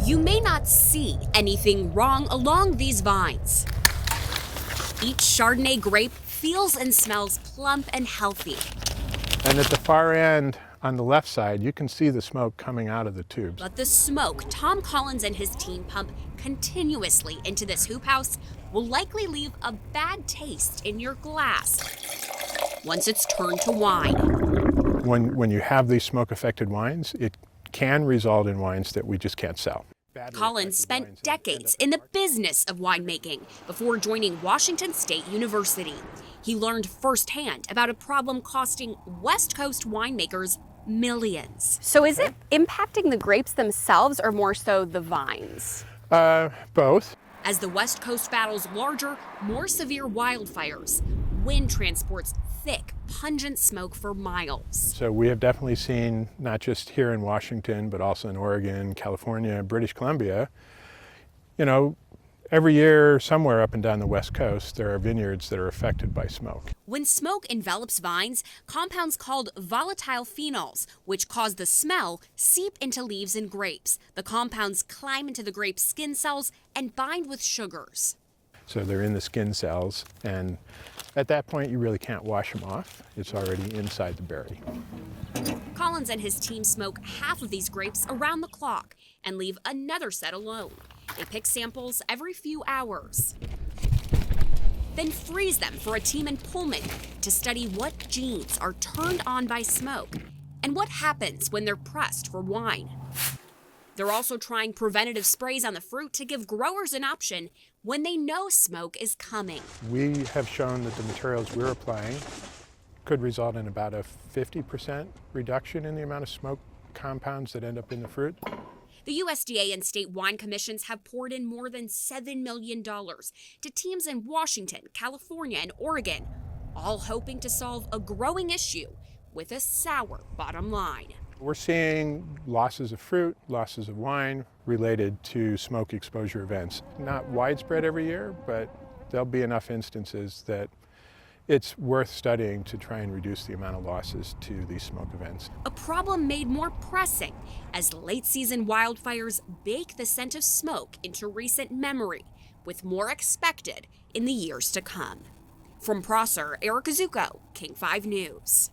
You may not see anything wrong along these vines. Each Chardonnay grape feels and smells plump and healthy. And at the far end, on the left side, you can see the smoke coming out of the tubes. But the smoke Tom Collins and his team pump continuously into this hoop house will likely leave a bad taste in your glass once it's turned to wine. When you have these smoke-affected wines, it can result in wines that we just can't sell. Collins spent decades in the business of winemaking before joining Washington State University. He learned firsthand about a problem costing West Coast winemakers millions. So is it impacting the grapes themselves or more so the vines? Both. As the West Coast battles larger, more severe wildfires, wind transports thick, pungent smoke for miles. So we have definitely seen, not just here in Washington, but also in Oregon, California, British Columbia, every year somewhere up and down the West Coast, there are vineyards that are affected by smoke. When smoke envelops vines, compounds called volatile phenols, which cause the smell, seep into leaves and grapes. The compounds climb into the grape skin cells and bind with sugars. So they're in the skin cells, and at that point you really can't wash them off. It's already inside the berry. Collins and his team smoke half of these grapes around the clock and leave another set alone. They pick samples every few hours, then freeze them for a team in Pullman to study what genes are turned on by smoke and what happens when they're pressed for wine. They're also trying preventative sprays on the fruit to give growers an option when they know smoke is coming. We have shown that the materials we're applying could result in about a 50% reduction in the amount of smoke compounds that end up in the fruit. The USDA and state wine commissions have poured in more than $7 million to teams in Washington, California, and Oregon, all hoping to solve a growing issue with a sour bottom line. We're seeing losses of fruit, losses of wine related to smoke exposure events. Not widespread every year, but there'll be enough instances that it's worth studying to try and reduce the amount of losses to these smoke events. A problem made more pressing as late-season wildfires bake the scent of smoke into recent memory, with more expected in the years to come. From Prosser, Erica Zucco, King 5 News.